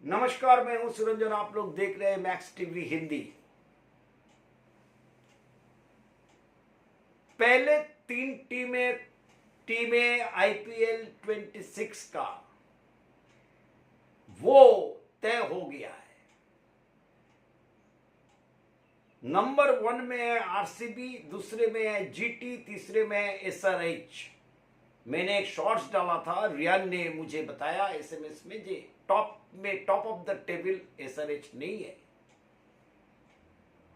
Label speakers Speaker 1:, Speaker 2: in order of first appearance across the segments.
Speaker 1: नमस्कार, मैं हूं सुरंजन। आप लोग देख रहे हैं मैक्स टीवी हिंदी। पहले तीन टीमें आईपीएल 26 का वो तय हो गया है। नंबर 1 में है आरसीबी, दूसरे में है जीटी, तीसरे में है एसआरएच। मैंने एक शॉर्ट्स डाला था, रियान ने मुझे बताया एसएमएस में जे top of the table SRH नहीं है,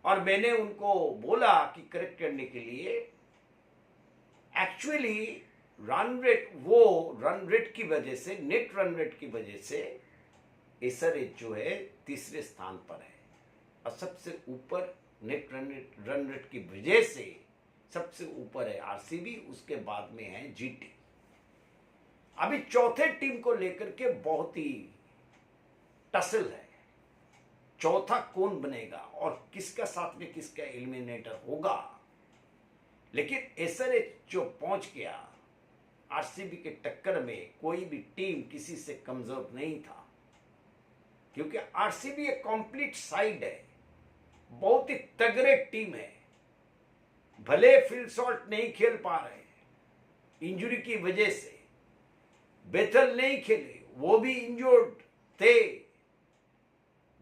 Speaker 1: और मैंने उनको बोला कि करेक्ट करने के लिए एक्चुअली रन रेट की वजह से, नेट रन रेट की वजह से एसआरएच जो है तीसरे स्थान पर है, और सबसे ऊपर नेट रन रेट की वजह से सबसे ऊपर है आरसीबी, उसके बाद में है जीटी। अभी चौथे टीम को लेकर के बहुत ही टसल है। चौथा कौन बनेगा और किसका साथ में किसका एलिमिनेटर होगा। लेकिन एसआरएच जो पहुंच गया आरसीबी के टक्कर में, कोई भी टीम किसी से कमजोर नहीं था, क्योंकि आरसीबी एक कंप्लीट साइड है, बहुत ही तगड़े टीम है। भले फिल सॉल्ट नहीं खेल पा रहे इंजरी की वजह से, बेथल नहीं खेले, वो भी इंजर्ड थे।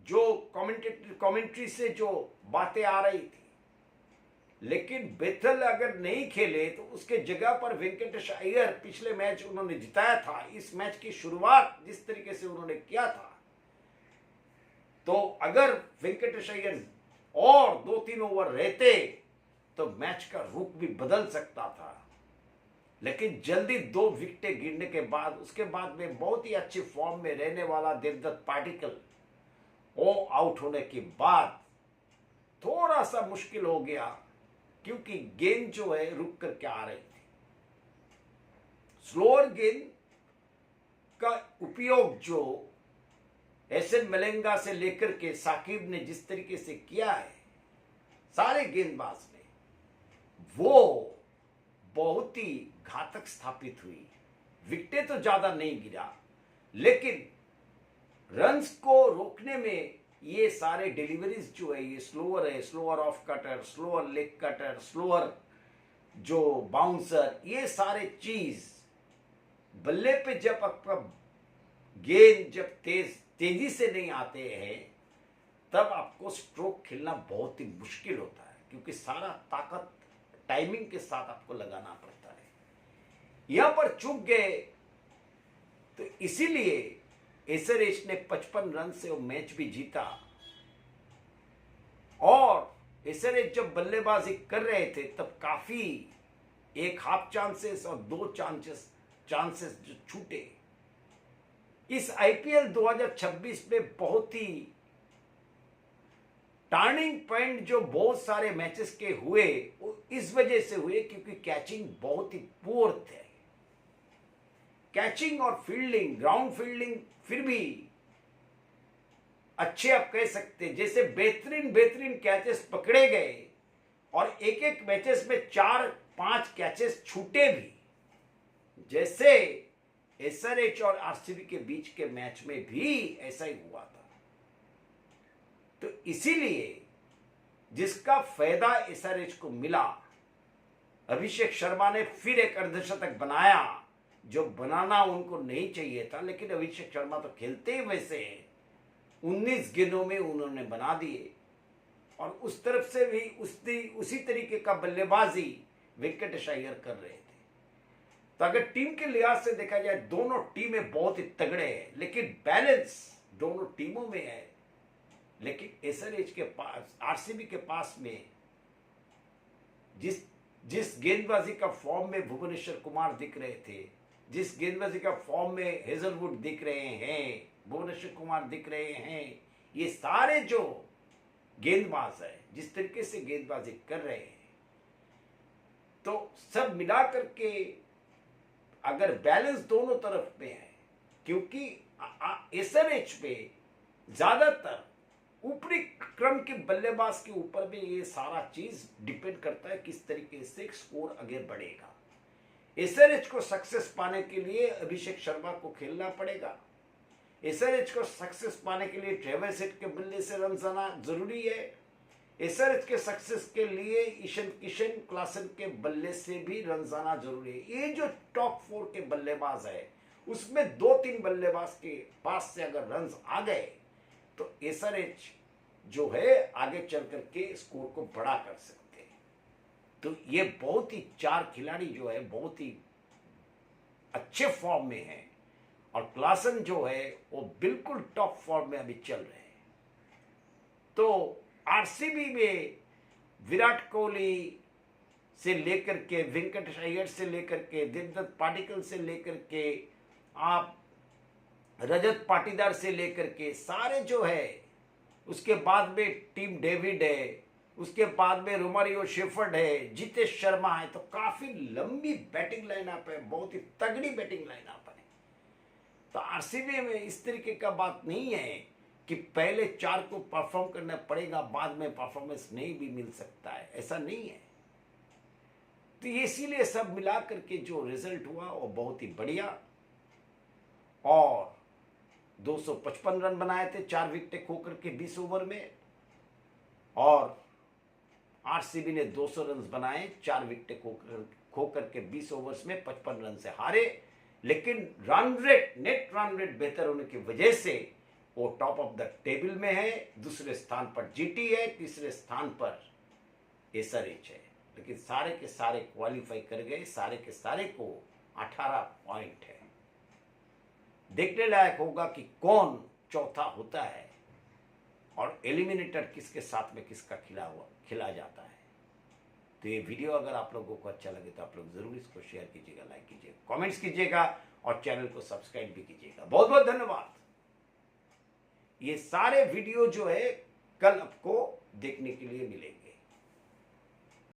Speaker 1: जो कमेंट्री से जो बातें आ रही थी, लेकिन बेथल अगर नहीं खेले तो उसके जगह पर वेंकटेश अय्यर, पिछले मैच उन्होंने जिताया था, इस मैच की शुरुआत जिस तरीके से उन्होंने किया था, तो अगर वेंकटेश अय्यर और 2-3 ओवर रहते तो मैच का रुख भी बदल सकता था। लेकिन जल्दी 2 विकेटें गिरने के बाद, उसके बाद में बहुत ही अच्छी फॉर्म में रहने वाला देवदत्त पाटिकल वो आउट होने के बाद थोड़ा सा मुश्किल हो गया, क्योंकि गेंद जो है रुक करके आ रही थी। स्लोअर गेंद का उपयोग जो एसएन मलेंगा से लेकर के साकिब ने जिस तरीके से किया है सारे गेंदबाज ने, वो बहुत ही घातक स्थापित हुई। विकेटें तो ज्यादा नहीं गिरा, लेकिन रन्स को रोकने में ये सारे डिलीवरीज जो है, ये slower off cutter, slower leg cutter, slower जो बाउंसर, ये सारे चीज बल्ले पे जब आपका गेंद जब तेजी से नहीं आते हैं, तब आपको स्ट्रोक खेलना बहुत ही मुश्किल होता है, क्योंकि सारा ताकत टाइमिंग के साथ आपको लगाना पड़ता है। यहां पर चूक गए, तो इसीलिए एसआरएच ने 55 रन से वो मैच भी जीता। और एसआरएच जब बल्लेबाजी कर रहे थे तब काफी एक हाफ चांसेस और 2 चांसेस जो छूटे। इस आईपीएल 2026 में बहुत ही टर्निंग पॉइंट जो बहुत सारे मैचेस के हुए, वो इस वजह से हुए क्योंकि कैचिंग बहुत ही पुअर थे। कैचिंग और फील्डिंग, ग्राउंड फील्डिंग फिर भी अच्छे आप कह सकते, जैसे बेहतरीन कैचेस पकड़े गए, और एक मैचेस में 4-5 कैचेस छूटे भी, जैसे एसआरएच और आरसीबी के बीच के मैच में भी ऐसा ही हुआ था। तो इसीलिए जिसका फायदा एसआरएच को मिला, अभिषेक शर्मा ने फिर एक अर्धशतक बनाया, जो बनाना उनको नहीं चाहिए था, लेकिन अभिषेक शर्मा तो खेलते ही वैसे हैं। 19 गेंदों में उन्होंने बना दिए, और उस तरफ से भी उसी तरीके का बल्लेबाजी वेंकटेश अय्यर कर रहे थे। तो अगर टीम के लिहाज से देखा जाए, दोनों टीमें बहुत ही तगड़े हैं, लेकिन बैलेंस दोनों टीमों में है। लेकिन एसआरएच के पास, आरसीबी के पास में जिस गेंदबाजी का फॉर्म में भुवनेश्वर कुमार दिख रहे थे, जिस गेंदबाजी का फॉर्म में हेजलवुड दिख रहे हैं, भुवनेश्वर कुमार दिख रहे हैं, ये सारे जो गेंदबाज है जिस तरीके से गेंदबाजी कर रहे हैं, तो सब मिला करके अगर बैलेंस दोनों तरफ में है, क्योंकि एसआरएच में ज्यादातर ऊपरी क्रम के बल्लेबाज के ऊपर भी ये सारा चीज डिपेंड करता है, किस तरीके से स्कोर आगे बढ़ेगा। एसआरएच को सक्सेस पाने के लिए अभिषेक शर्मा को खेलना पड़ेगा, एसआरएच को सक्सेस पाने के लिए ट्रेविस हेड के बल्ले से रन आना जरूरी है। एसआरएच के सक्सेस के लिए ईशान किशन, क्लासन के बल्ले से भी रन आना जरूरी है। ये जो टॉप 4 के बल्लेबाज है उसमें 2-3 बल्लेबाज के पास से अगर रन आ गए तो एसआरएच जो है आगे चल करके स्कोर को बड़ा कर सकते हैं। तो ये बहुत ही 4 खिलाड़ी जो है बहुत ही अच्छे फॉर्म में है और क्लासन जो है वो बिल्कुल टॉप फॉर्म में अभी चल रहे हैं। तो आरसीबी में विराट कोहली से लेकर के वेंकटेश अय्यर से लेकर के देवदत्त पाटिकल से लेकर के आप रजत पाटीदार से लेकर के सारे जो है, उसके बाद में टीम डेविड है, उसके बाद में रोमारियो शेफर्ड है, जितेश शर्मा है, तो काफी लंबी बैटिंग लाइनअप है, बहुत ही तगड़ी बैटिंग लाइनअप है। तो आरसीबी में इस तरीके का बात नहीं है कि पहले 4 को परफॉर्म करना पड़ेगा, बाद में परफॉर्मेंस नहीं भी मिल सकता है, ऐसा नहीं है। तो इसीलिए सब मिला करके जो रिजल्ट हुआ वो बहुत ही बढ़िया। और 255 रन बनाए थे 4 विकेट खोकर के 20 ओवर में, और आरसीबी ने 200 रन बनाए 4 विकेट खोकर के 20 ओवर्स में 55 रन से हारे। लेकिन run rate, net run rate बेहतर होने की वजह से वो टॉप ऑफ द टेबल में है। दूसरे स्थान पर जीटी है, तीसरे स्थान पर एसआरएच है। लेकिन सारे के सारे क्वालिफाई कर गए, सारे के सारे को 18 पॉइंट है। देखने लायक होगा कि कौन चौथा होता है और एलिमिनेटर किसके साथ में किसका खिला जाता है। तो ये वीडियो अगर आप लोगों को अच्छा लगे तो आप लोग जरूर इसको शेयर कीजिएगा, लाइक कीजिएगा, कमेंट्स कीजिएगा और चैनल को सब्सक्राइब भी कीजिएगा। बहुत बहुत धन्यवाद। ये सारे वीडियो जो है कल आपको देखने के लिए मिलेंगे।